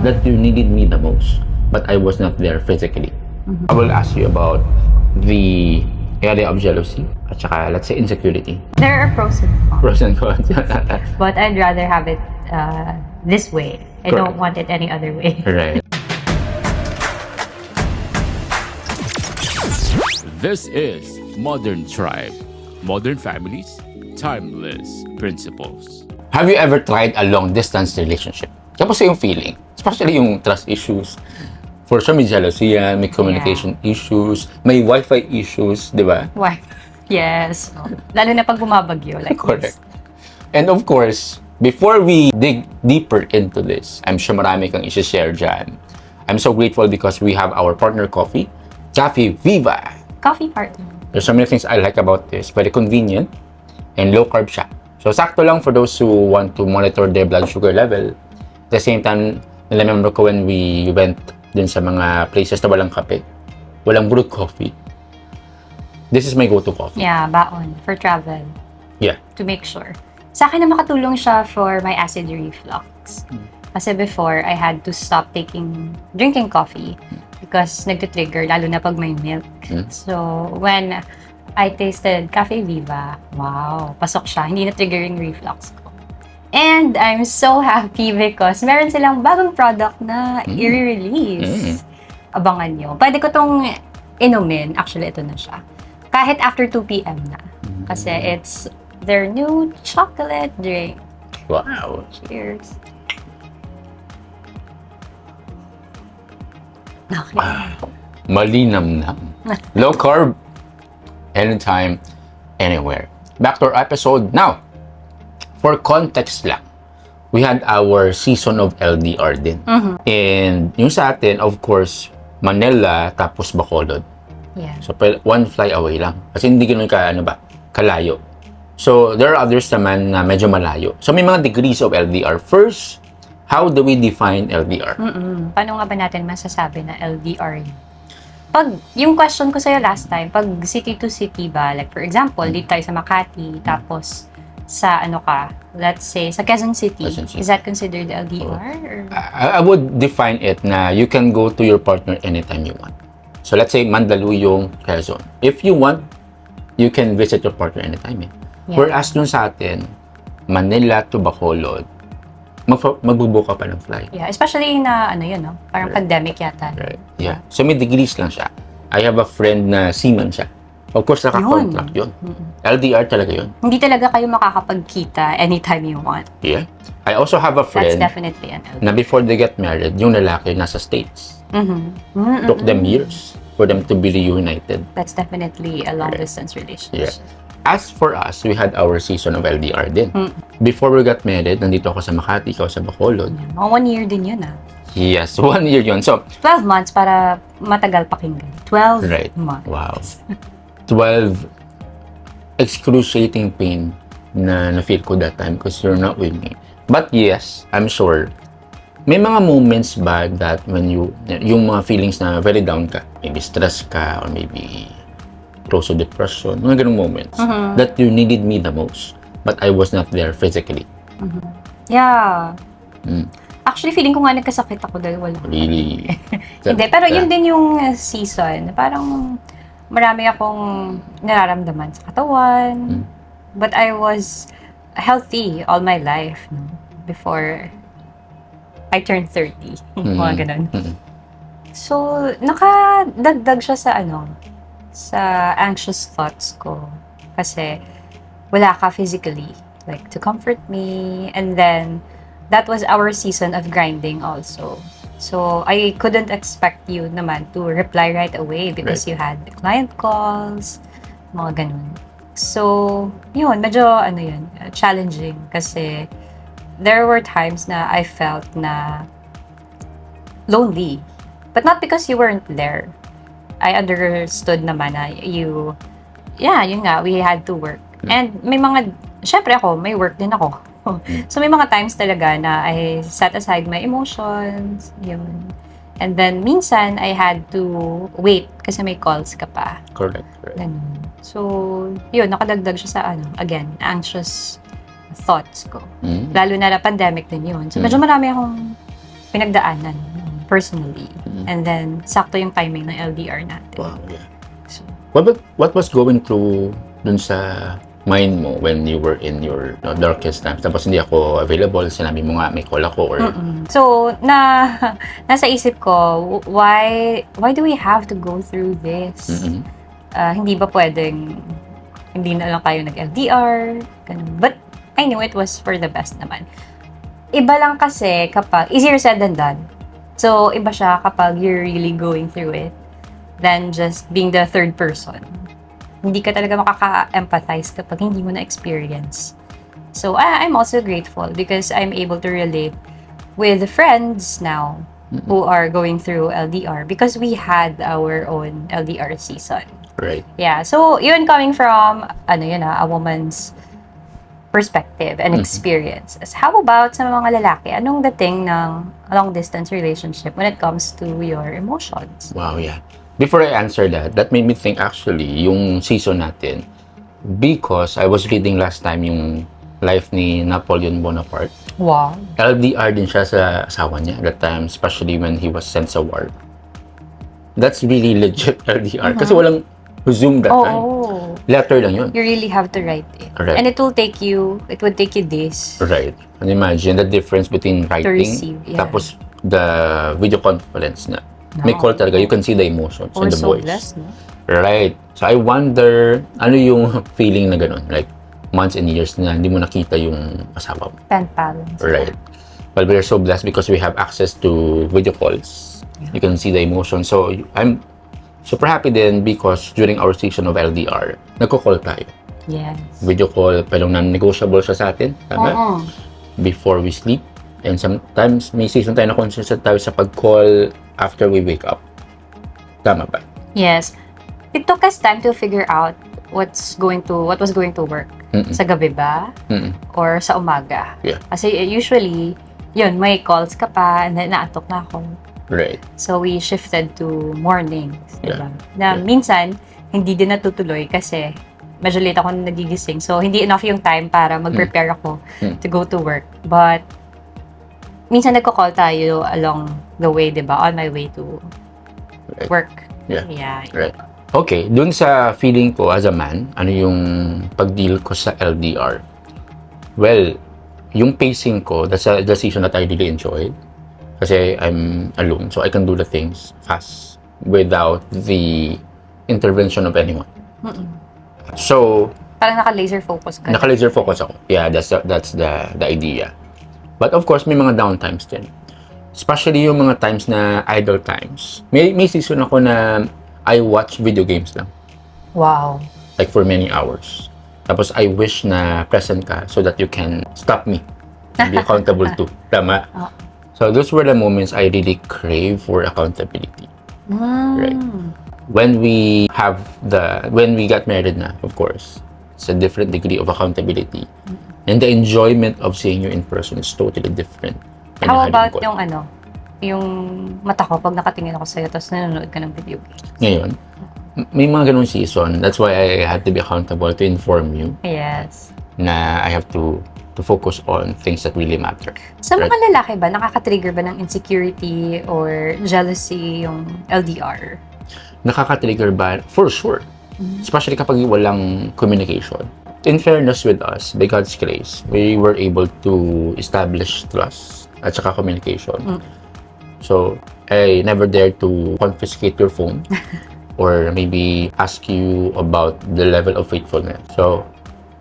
that you needed me the most, but I was not there physically. I will ask you about the area of jealousy at saka, let's say, insecurity. There are pros and cons. Pros and cons. But I'd rather have it this way. I don't want it any other way. Right. This is Modern Tribe. Modern families, timeless principles. Have you ever tried a long-distance relationship? Kamusta yung feeling? Especially yung trust issues. For sure, may jealousy yan, may communication issues, may Wi-Fi issues, di ba? Why? Yes. Lalo na pag bumabagyo like Correct. And of course, before we dig deeper into this, I'm sure marami kang i-share dyan. I'm so grateful because we have our partner coffee, Cafe Viva. Coffee partner. There's so many things I like about this. Very convenient and low carb siya. So, sakto lang for those who want to monitor their blood sugar level. At the same time, remember ko when we went dun sa mga places na walang kape, walang brewed coffee. This is my go-to coffee. Yeah, baon. For travel. Yeah. To make sure. Sa akin na makatulong siya for my acid reflux. Kasi before, I had to stop drinking coffee because nagtitrigger, lalo na pag may milk. So, when I tasted Cafe Viva, wow, pasok siya. Hindi na-trigger yung reflux ko. And I'm so happy because meron silang bagong product na i-release. Abangan nyo. Pwede ko tong inumin. Actually, ito na siya. Kahit after 2 p.m. na. Kasi it's their new chocolate drink. Wow. Cheers. Okay. Malinamnam. Low carb. Anytime, anywhere. Back to our episode. Now, for context lang, we had our season of LDR din. And yung sa atin, of course, Manila tapos Bacolod. Yeah. So, one fly away lang. Kasi hindi ganun kalayo. So, there are others naman na medyo malayo. So, may mga degrees of LDR. First, how do we define LDR? Paano nga ba natin masasabi na LDR yun? Pag, yung question ko sa'yo last time, pag city to city ba, like for example, dito tayo sa Makati, tapos sa let's say, sa Quezon City, is that considered LDR? Or? I would define it na you can go to your partner anytime you want. So, let's say, Mandaluyong, Quezon. If you want, you can visit your partner anytime. Yeah. Whereas dun sa atin, Manila to Bacolod, magbubook ka pa ng flight. Yeah, especially na, parang pandemic yata. Right. Yeah. So, may degrees lang siya. I have a friend na seaman siya. Of course, naka-contract yun. LDR talaga yun. Hindi talaga kayo makakapagkita anytime you want. Yeah. I also have a friend That's definitely an LDR. na before they get married, yung lalaki nasa States. Took them years for them to be reunited. That's definitely a long-distance relationship. Yeah. As for us, we had our season of LDR din. Before we got married, nandito ako sa Makati, ikaw sa Bacolod. Yeah, mga 1 year din yun Yes, 1 year yun. So, 12 months para matagal pakinggan. 12 right. months. Wow. 12 excruciating pain na na-feel ko that time because you're not with me. But yes, I'm sure, may mga moments ba that when yung mga feelings na very down ka, maybe stress ka, or maybe close to depression, mga ganung moments, that you needed me the most, but I was not there physically. Yeah. Actually, feeling ko nga nagkasakit ako dahil wala. Really? Hindi, pero yun din yung season. Parang marami akong nararamdaman sa katawan. But I was healthy all my life before I turned 30. Mga ganun. So, nakadagdag siya sa anxious thoughts ko. Kasi wala ka physically, like to comfort me. And then, that was our season of grinding also. So, I couldn't expect you naman to reply right away because you had client calls, mga ganun. So, yun, medyo challenging kasi there were times na I felt na lonely. But not because you weren't there. I understood naman na yun nga, we had to work. And may syempre ako, may work din ako. So may mga times talaga na I set aside my emotions, yun. And then minsan I had to wait kasi may calls ka pa. Correct. Ganun. So, yun, nakadagdag siya sa again, anxious thoughts ko. Lalo na pandemic din yun. So medyo marami akong pinagdaanan personally. And then, sakto yung timing ng LDR natin. Wow, yeah. So, What was going through dun sa mind mo when you were in your darkest times? Tapos hindi ako available, sinabi mo nga may call ako or... So, nasa isip ko, why do we have to go through this? Hindi ba pwedeng hindi na lang kayo nag-LDR? Ganun. But I knew it was for the best naman. Iba lang kasi kapag, easier said than done. So, iba siya kapag you're really going through it than just being the third person. Hindi ka talaga makaka-empathize kapag hindi mo na-experience. So, I'm also grateful because I'm able to relate with friends now who are going through LDR because we had our own LDR season. Right. Yeah. So, yun coming from, a woman's perspective and experiences. How about sa mga lalaki? Anong dating ng long-distance relationship when it comes to your emotions? Wow, yeah. Before I answer that made me think actually yung season natin because I was reading last time yung life ni Napoleon Bonaparte. Wow. LDR din siya sa asawa niya that time, especially when he was sent sa war. That's really legit LDR kasi walang Zoom that time. Letter lang yun. You really have to write it. Correct. And it would take you days. Right. And imagine the difference between writing receive, yeah. tapos the video conference na. May call talaga, you can see the emotions We're and the so voice. blessed, no? Right. So I wonder, ano yung feeling na ganun? Like, months and years na hindi mo nakita yung asawa mo. Pen pals. Right. Well, we are so blessed because we have access to video calls. Yeah. You can see the emotions. So I'm super happy din because during our season of LDR, nagko-call tayo. Yes. Video call, pero non-negotiable siya sa atin. Tama? Before we sleep. And sometimes, may season tayo na consistent tayo sa pag-call after we wake up. Tama ba? Yes. It took us time to figure out what was going to work. Sa gabi ba? Or sa umaga? Yeah. Kasi usually, yun, may calls ka pa, and then naatok na ako. Right. So, we shifted to mornings. Yeah. Diba? Na minsan, hindi din natutuloy kasi medyo late ako nagigising. So, hindi enough yung time para mag-prepare ako to go to work. But, minsan nagko-call tayo along the way, diba? On my way to work. Yeah. Yeah. Right. Okay, dun sa feeling ko as a man, ano yung pag-deal ko sa LDR? Well, yung pacing ko, that's a decision that I really enjoyed. Kasi I'm alone, so I can do the things fast without the intervention of anyone. So, parang naka-laser focus ka. Naka-laser focus ako. Yeah, that's the idea. But of course, may mga downtimes din. Especially yung mga times na idle times. May season ako na I watch video games lang. Wow. Like for many hours. Tapos I wish na present ka so that you can stop me and be accountable to. Tama? So those were the moments I really crave for accountability. Right? When we got married na, of course, it's a different degree of accountability. And the enjoyment of seeing you in person is totally different. How about yung mata ko pag nakatingin ako sa'yo tapos nanonood ka ng video games? Ngayon, may mga ganung season. That's why I had to be accountable to inform you. Yes. Na I have to focus on things that really matter. Sa mga lalaki ba, nakaka-trigger ba ng insecurity or jealousy yung LDR? Nakaka-trigger ba? For sure. Especially kapag walang communication. In fairness with us, by God's grace, we were able to establish trust at saka communication. So, I never dare to confiscate your phone or maybe ask you about the level of faithfulness. So,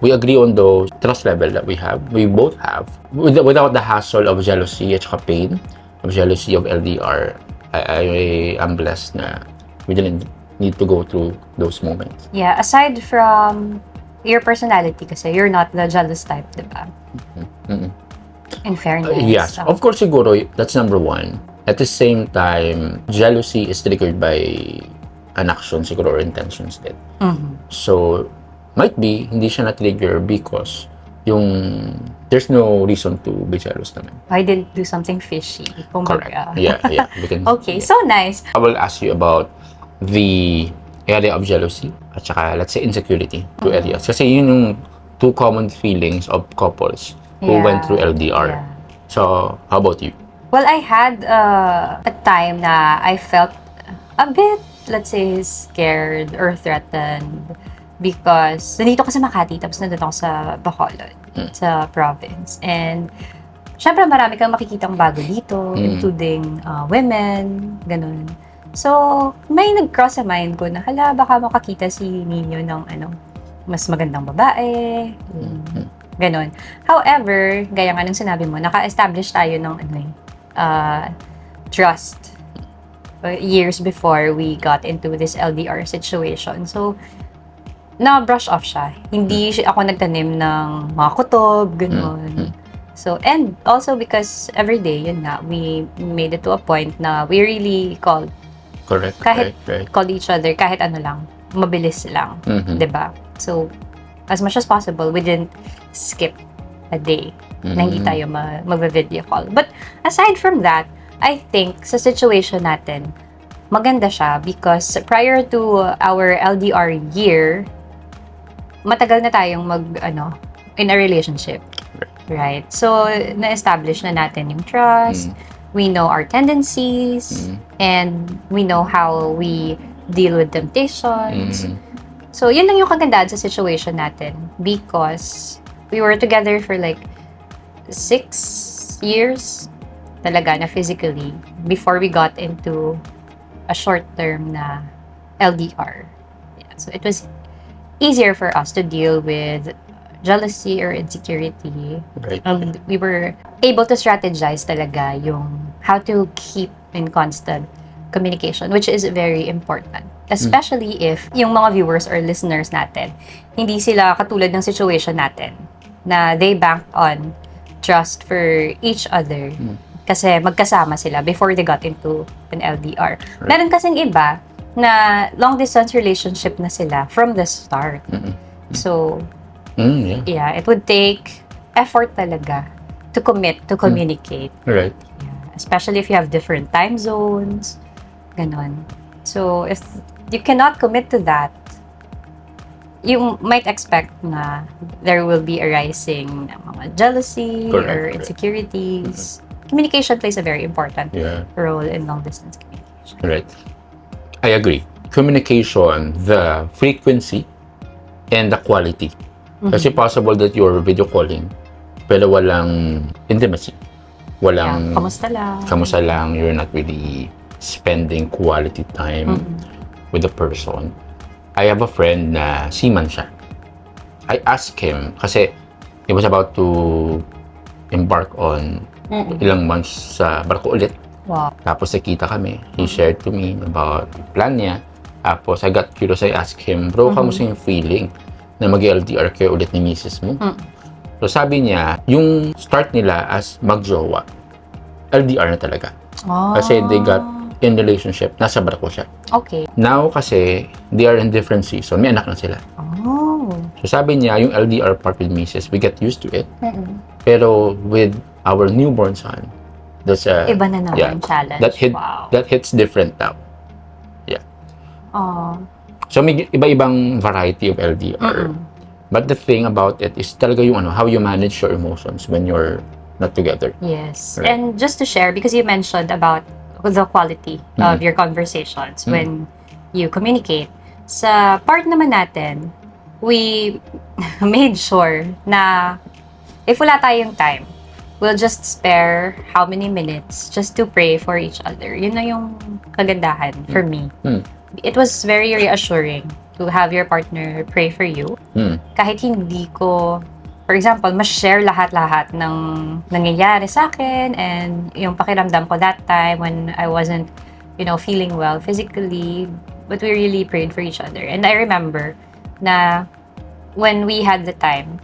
we agree on those trust level that we both have, without the hassle of jealousy at saka pain of jealousy of LDR. I am blessed na we didn't need to go through those moments. Yeah, aside from your personality kasi you're not the jealous type, diba? In fairness. Yes, of course siguro, that's number one. At the same time, jealousy is triggered by an action siguro or intentions din. So, might be, hindi siya na-trigger because there's no reason to be jealous naman. I didn't do something fishy. Correct. Yeah. Okay, so nice. I will ask you about the area of jealousy at saka, let's say, insecurity. Two areas. Kasi yun yung two common feelings of couples who went through LDR. Yeah. So, how about you? Well, I had a time na I felt a bit, let's say, scared or threatened because nandito ako sa Makati tapos nandito ako sa Bacolod, sa province. And syempre marami kang makikitang bago dito, including women, ganun. So, may nag-cross sa mind ko na, hala, baka makakita si Nino ng mas magandang babae, ganon. However, gaya nga ng sinabi mo, naka-establish tayo ng trust years before we got into this LDR situation. So, na-brush off siya. Hindi ako nagtanim ng mga kutob, ganon. So, and also because every day, yun nga, we made it to a point na we really called. Correct. Kahit right. call each other, kahit ano lang, mabilis lang. Diba? So, as much as possible, we didn't skip a day na hindi tayo mag-video call. But aside from that, I think sa situation natin, maganda siya because prior to our LDR year, matagal na tayong in a relationship. Right? So, na-establish na natin yung trust, we know our tendencies, and we know how we deal with temptations. So, yun lang yung kagandaan sa situation natin because we were together for like 6 years talaga na physically before we got into a short-term na LDR. Yeah, so, it was easier for us to deal with jealousy or insecurity. Right. We were able to strategize talaga yung how to keep in constant communication, which is very important. Especially if yung mga viewers or listeners natin, hindi sila katulad ng situation natin na they banked on trust for each other kasi magkasama sila before they got into an LDR. Right. Meron kasing iba na long-distance relationship na sila from the start. So, yeah, it would take effort talaga to commit, to communicate. Right. Yeah, especially if you have different time zones, ganon. So, if you cannot commit to that, you might expect na there will be arising ng mga jealousy or insecurities. Communication plays a very important role in long-distance communication. Right. I agree. Communication, the frequency, and the quality. Kasi possible that you're video calling pero walang intimacy. Walang kamusta lang. You're not really spending quality time with the person. I have a friend na seaman siya. I asked him kasi he was about to embark on ilang months sa barko ulit. Wow. Tapos nakita kami. He shared to me about plan niya. Tapos I got curious. I asked him, bro, kamusta yung feeling na mag-LDR kayo ulit ni misis mo? So sabi niya, yung start nila as mag-jowa, LDR na talaga. Kasi they got in relationship, nasa barko siya. Okay. Now kasi, they are in different season, may anak na sila. So sabi niya, yung LDR part with misis, we get used to it. Pero with our newborn son, that's a... Iba na naman yung challenge. That hits different now. Yeah. So may iba-ibang variety of LDR. But the thing about it is talaga yung how you manage your emotions when you're not together. Yes. Right. And just to share, because you mentioned about the quality of your conversations when you communicate, sa part naman natin, we made sure na if wala tayong time, we'll just spare how many minutes just to pray for each other. Yun na yung kagandahan for me. It was very reassuring to have your partner pray for you. Kahit hindi ko, for example, share lahat-lahat ng nangyayari sa akin and yung pakiramdam ko that time when I wasn't, feeling well physically, but we really prayed for each other. And I remember na when we had the time,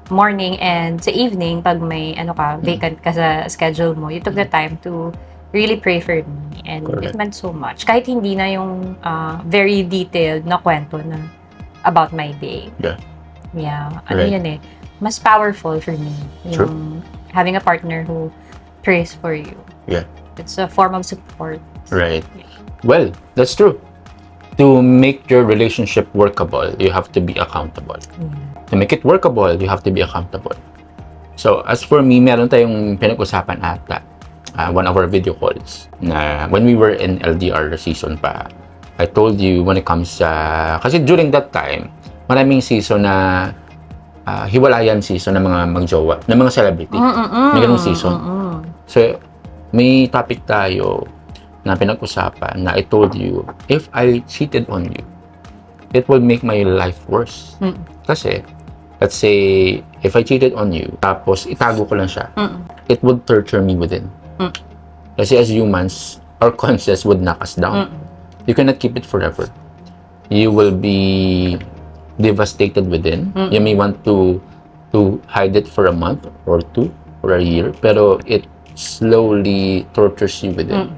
morning and sa evening, pag may vacant ka sa schedule mo, you took the time to really pray for me. And it meant so much. Kahit hindi na yung very detailed na kwento na about my day. Yeah. Yun mas powerful for me. Yung having a partner who prays for you. Yeah. It's a form of support. Right. Well, that's true. To make your relationship workable, you have to be accountable. To make it workable, you have to be accountable. So, as for me, meron tayong pinag-usapan ata one of our video calls na when we were in LDR season pa, I told you when it comes sa... kasi during that time, maraming season na hiwalayan season ng mga magjowa, ng mga celebrity. May ganung season. So, may topic tayo na pinag-usapan na I told you, if I cheated on you, it will make my life worse. Kasi, let's say, if I cheated on you, tapos itago ko lang siya, it would torture me within. Kasi as humans, our conscience would knock us down. You cannot keep it forever. You will be devastated within. You may want to hide it for a month or two or a year, pero it slowly tortures you within.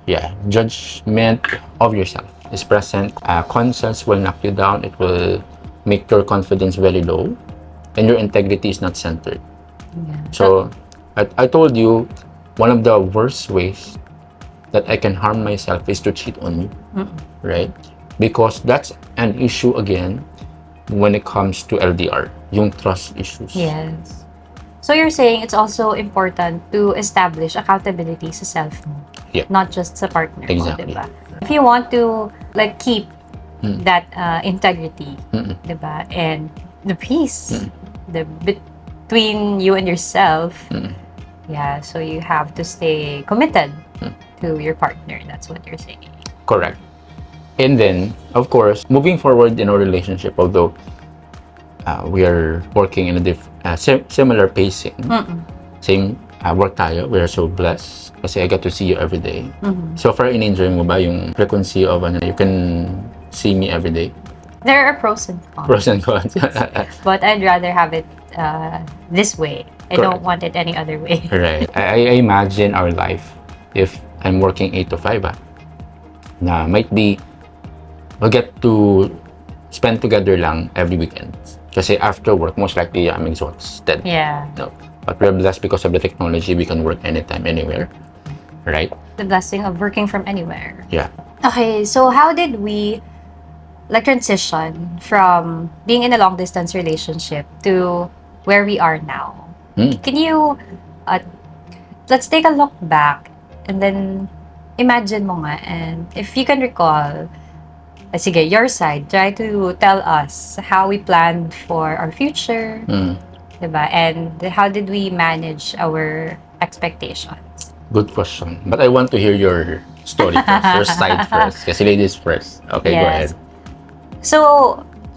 Yeah, judgment of yourself is present. Conscience will knock you down. It will make your confidence very low, and your integrity is not centered. So, I told you, one of the worst ways that I can harm myself is to cheat on you, right? Because that's an issue again when it comes to LDR, yung trust issues. Yes. So you're saying it's also important to establish accountability sa self mo, not just sa partner mo, Exactly. diba? If you want to like keep that integrity, diba? And the peace between you and yourself, yeah, so you have to stay committed to your partner. That's what you're saying. Correct. And then, of course, moving forward in our relationship, although we are working in a similar pacing, same work tayo, we are so blessed kasi I get to see you every day. So far, in-enjoy mo ba yung frequency of you can see me every day? There are pros and cons. Pros and cons. But I'd rather have it this way. I don't want it any other way. Right. I imagine our life if I'm working 8 to 5, na might be we'll get to spend together lang every weekend. Kasi after work, most likely I'm exhausted. Yeah. No. But we're blessed because of the technology. We can work anytime, anywhere. Right? The blessing of working from anywhere. Yeah. Okay, so how did we like transition from being in a long distance relationship to where we are now? Can you let's take a look back and then imagine mo nga, and if you can recall, sige, your side, try to tell us how we planned for our future, diba? And how did we manage our expectations? Good question. But I want to hear your story first, your side first. Kasi ladies first. Okay, Yes. go ahead. So,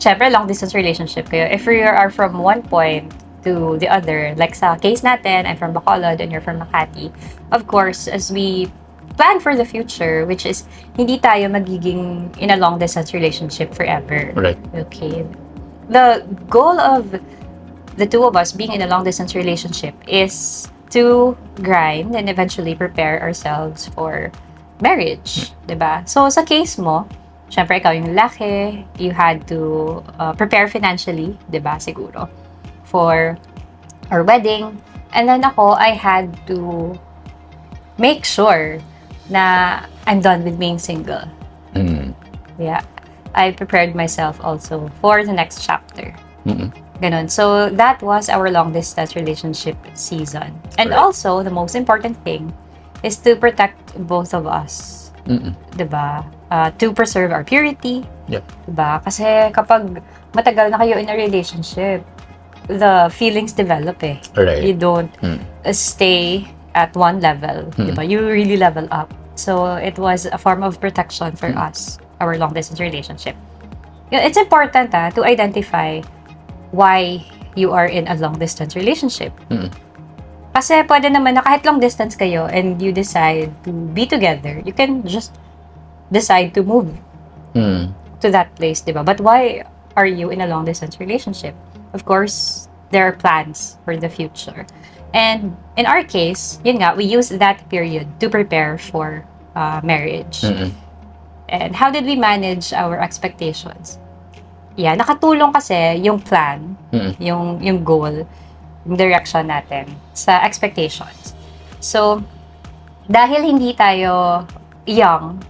syempre, long distance relationship kayo. If you are from one point to the other, like sa case natin, I'm from Bacolod and you're from Makati. Of course, as we plan for the future, which is hindi tayo magiging in a long distance relationship forever. Right. Okay. The goal of the two of us being in a long distance relationship is to grind and eventually prepare ourselves for marriage, diba? So sa case mo, syempre ikaw yung lalaki, you had to prepare financially, diba, siguro, for our wedding. And then ako, I had to make sure na I'm done with being single. Yeah. I prepared myself also for the next chapter. Ganon. So, that was our long-distance relationship season. And Right. also, the most important thing is to protect both of us. Diba? To preserve our purity. Yep. Diba? Kasi kapag matagal na kayo in a relationship, the feelings develop eh. Right. You don't stay at one level. Diba? You really level up. So, it was a form of protection for us, our long-distance relationship. It's important to identify why you are in a long-distance relationship. Kasi pwede naman na kahit long-distance kayo and you decide to be together, you can just decide to move to that place, diba? But why are you in a long-distance relationship? Of course, there are plans for the future. And in our case, yun nga, we use that period to prepare for marriage. And how did we manage our expectations? Yeah, nakatulong kasi yung plan, yung goal, yung direction natin sa expectations. So, dahil hindi tayo young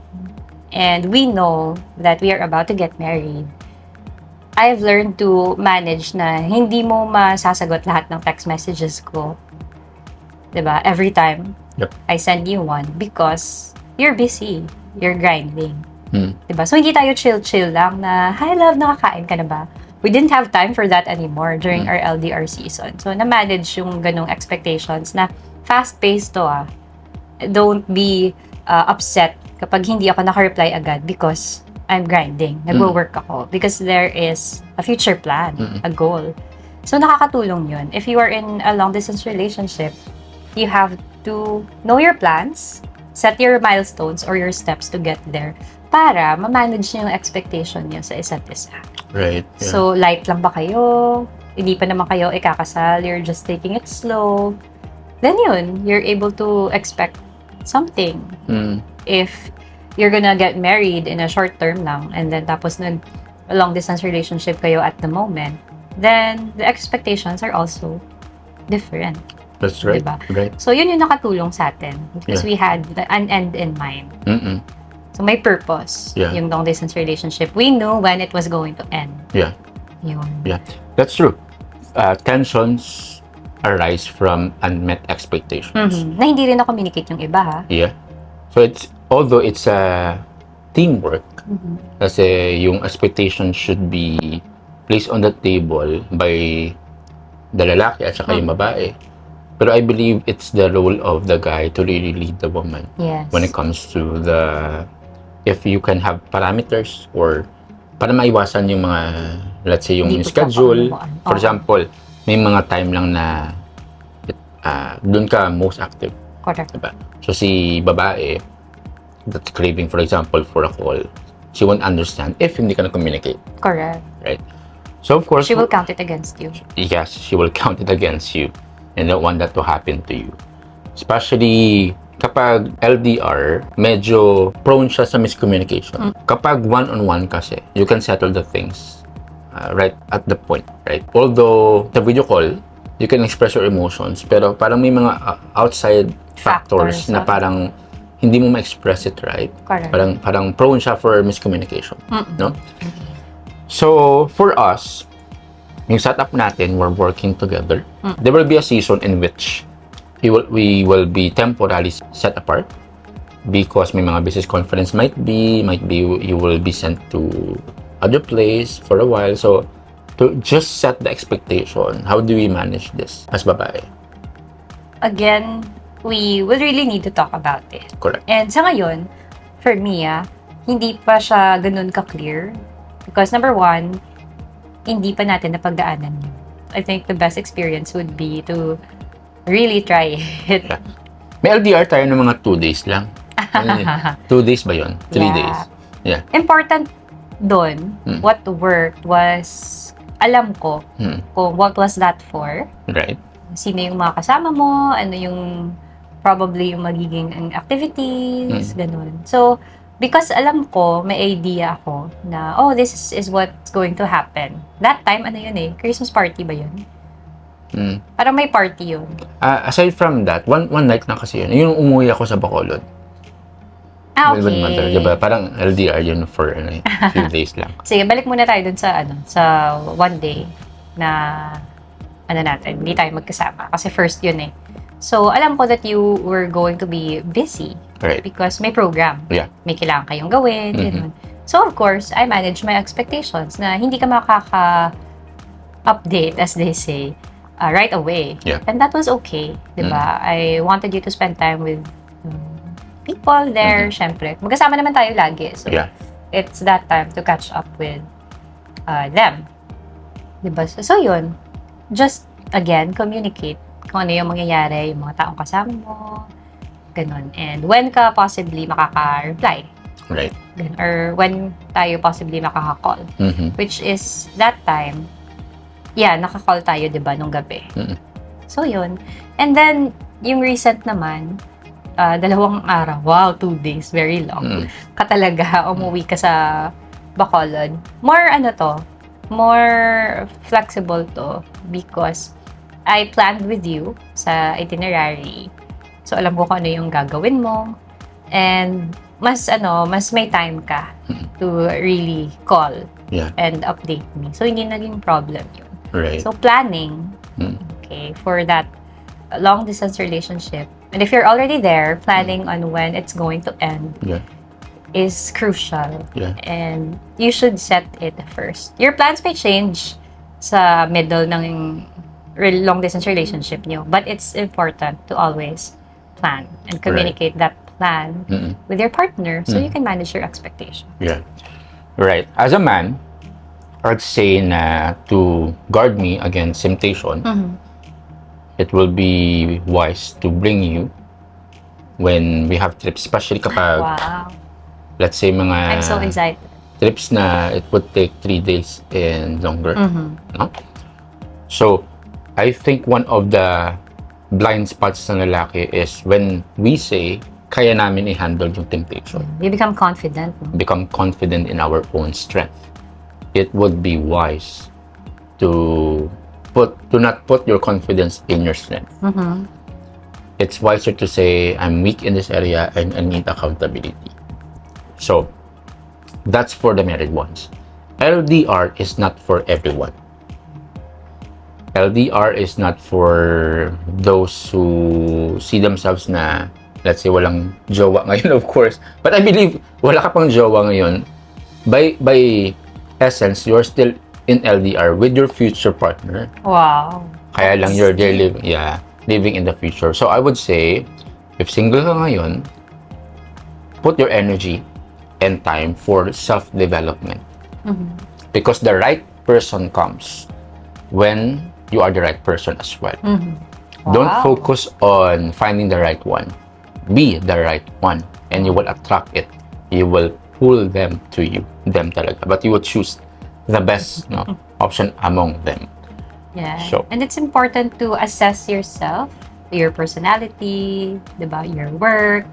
and we know that we are about to get married, I've learned to manage na hindi mo masasagot lahat ng text messages ko Diba? Every time Yep. I send you one because you're busy. You're grinding. Mm. Diba? So, hindi tayo chill-chill lang na, hi love, nakakain ka na ba? We didn't have time for that anymore during our LDR season. So, na-manage yung ganong expectations na fast-paced to Don't be upset kapag hindi ako naka-reply agad because I'm grinding. Nagwo-work ako. Because there is a future plan, a goal. So, nakakatulong yun. If you are in a long-distance relationship, you have to know your plans, set your milestones or your steps to get there para ma-manage niyo yung expectation niyo sa isa't isa. Right. Yeah. So, light lang ba kayo? Hindi pa naman kayo ikakasal. You're just taking it slow. Then yun, you're able to expect something. If you're gonna get married in a short term lang and then tapos long distance relationship kayo at the moment, then the expectations are also different. That's right. Diba? Right. So, yun yung nakatulong sa atin because we had an end in mind. So, may purpose yung long distance relationship. We knew when it was going to end. Yeah. Yun. Yeah. That's true. Tensions arise from unmet expectations. Na hindi rin na-communicate yung iba, ha? Yeah. So, although it's a teamwork, kasi yung expectation should be placed on the table by the lalaki at saka yung babae. Pero I believe it's the role of the guy to really lead the woman. Yes. When it comes to if you can have parameters or para maiwasan yung mga, let's say, yung Hindi schedule. pagkakaunawaan. For example, may mga time lang na doon ka most active. Correct. Diba? So, si babae, that's craving, for example, for a call, she won't understand if hindi ka na-communicate. Correct. Right? So, of course, She will count it against you. yes, she will count it against you and don't want that to happen to you. Especially kapag LDR, medyo prone siya sa miscommunication. Kapag one-on-one kasi, you can settle the things right at the point, right? Although, sa video call, you can express your emotions, pero parang may mga outside factors na parang hindi mo ma-express it, right? Correct. Parang prone siya for miscommunication, no? So, for us, yung setup natin, we're working together. There will be a season in which we will be temporarily set apart because may mga business conference might be you will be sent to other place for a while. So, to just set the expectation, how do we manage this as babae? Again, we will really need to talk about it. Correct. And sa ngayon, for me, hindi pa siya ganun ka-clear. Because number one, hindi pa natin napagdaanan yun. I think the best experience would be to really try it. Yeah. May LDR tayo ng mga 2 days lang. 2 days ba yun? 3 days? Yeah. Important doon, what worked was, alam ko kung what was that for. Right. Sino yung mga kasama mo, ano yung probably yung magiging activities, ganun. So, because alam ko, may idea ako na, oh, this is what's going to happen. That time, ano yun Christmas party ba yun? Parang may party yun. Aside from that, one night na kasi yun. Yung umuwi ako sa Bacolod. Okay. With mother, diba? Parang LDR yun for few days lang. Sige, balik muna tayo dun sa, sa one day na, natin, hindi tayo magkasama. Kasi first yun So, alam ko that you were going to be busy. Right. Because may program. Yeah. May kailangan kayong gawin. Ganun. So, of course, I manage my expectations na hindi ka makaka-update, as they say, right away. Yeah. And that was okay. Diba? I wanted you to spend time with people there, syempre. Magkasama naman tayo lagi. So, it's that time to catch up with them. Diba? So, yun. Just, again, communicate kung ano yung mangyayari, yung mga taong kasama mo, ganun. And when ka possibly makaka-reply. Right. Ganun. Or when tayo possibly makaka-call. Which is, that time, naka-call tayo, diba, nung gabi. So, yun. And then, yung recent naman, 2 araw. Wow, 2 days. Very long. Katalaga, umuwi ka sa Bacolod. More flexible to because I planned with you sa itinerary. So, alam ko kung ano yung gagawin mo. And, mas may time ka to really call and update me. So, hindi naging problem yun. Right. So, planning, okay, for that a long distance relationship, and if you're already there, planning on when it's going to end Yeah. is crucial. Yeah. And you should set it first. Your plans may change sa middle ng long distance relationship nyo, but it's important to always plan and communicate that plan with your partner so you can manage your expectation. Yeah. Right. As a man, I'd say na to guard me against temptation, it will be wise to bring you when we have trips, especially kapag, Wow. let's say, mga I'm so excited. trips na it would take 3 days and longer. No? So, I think one of the blind spots ng lalaki is when we say, kaya namin i-handle yung temptation. You become confident. No? Become confident in our own strength. It would be wise to not put your confidence in your strength. It's wiser to say, I'm weak in this area and I need accountability. So, that's for the married ones. LDR is not for everyone. LDR is not for those who see themselves na, let's say, walang jowa ngayon, of course. But I believe, wala ka pang jowa ngayon. By essence, you're still in LDR with your future partner. Wow. Kaya lang you're there living in the future. So I would say, if single ka ngayon, put your energy and time for self-development. Because the right person comes when you are the right person as well. Don't Wow. focus on finding the right one. Be the right one and you will attract it. You will pull them to you. Them talaga. But you will choose the best option among them. Yeah. So- And it's important to assess yourself, your personality, diba? Your work,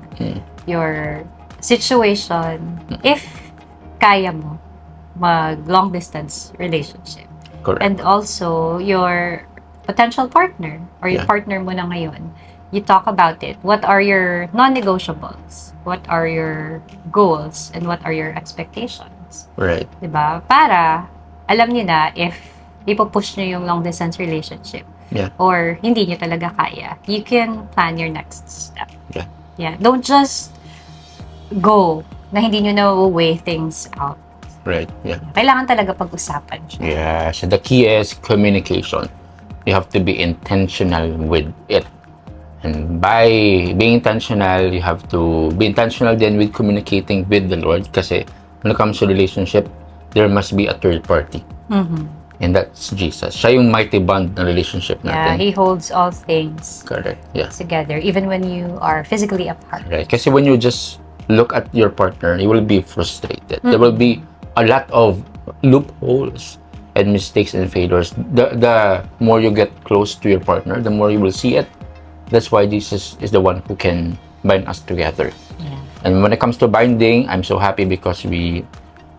your situation, if kaya mo mag long distance relationship. Correct. And also your potential partner or your Yeah. partner mo na ngayon. You talk about it. What are your non-negotiables? What are your goals? And what are your expectations? Right. Diba? Para alam niyo na if ipo-push niyo yung long distance relationship Yeah. or hindi niyo talaga kaya, you can plan your next step. Yeah. Yeah. Don't just go na hindi niyo na weigh things out. Right. Yeah. Kailangan talaga pag-usapan siya. Yeah. So the key is communication. You have to be intentional with it. And by being intentional, you have to be intentional then with communicating with the Lord. Kasi when it comes to relationship, there must be a third party. And that's Jesus. Siya yung mighty bond ng relationship Yeah, natin. He holds all things Correct. Yeah. together, even when you are physically apart. Right. Kasi when you just look at your partner, you will be frustrated. There will be a lot of loopholes and mistakes and failures. The more you get close to your partner, the more you will see it. That's why Jesus is the one who can bind us together. Yeah. And when it comes to binding, I'm so happy because we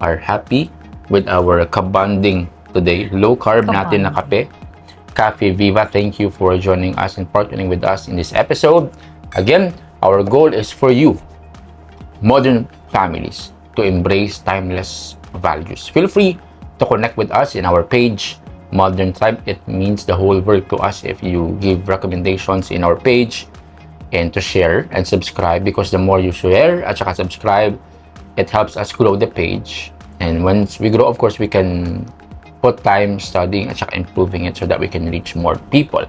are happy with our kabanding today. Low carb natin na kape. Cafe Viva, thank you for joining us and partnering with us in this episode. Again, our goal is for you, modern families, to embrace timeless values. Feel free to connect with us in our page, Modern Tribe. It means the whole world to us if you give recommendations in our page and to share and subscribe, because the more you share at saka subscribe, it helps us grow the page. And once we grow, of course, we can put time studying at saka improving it so that we can reach more people.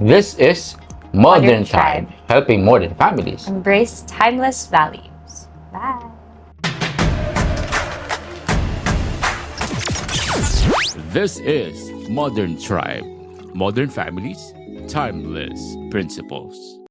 This is Modern Modern Tribe, Tribe. helping modern families. Embrace timeless values. Bye. This is Modern Tribe. Modern families, timeless principles.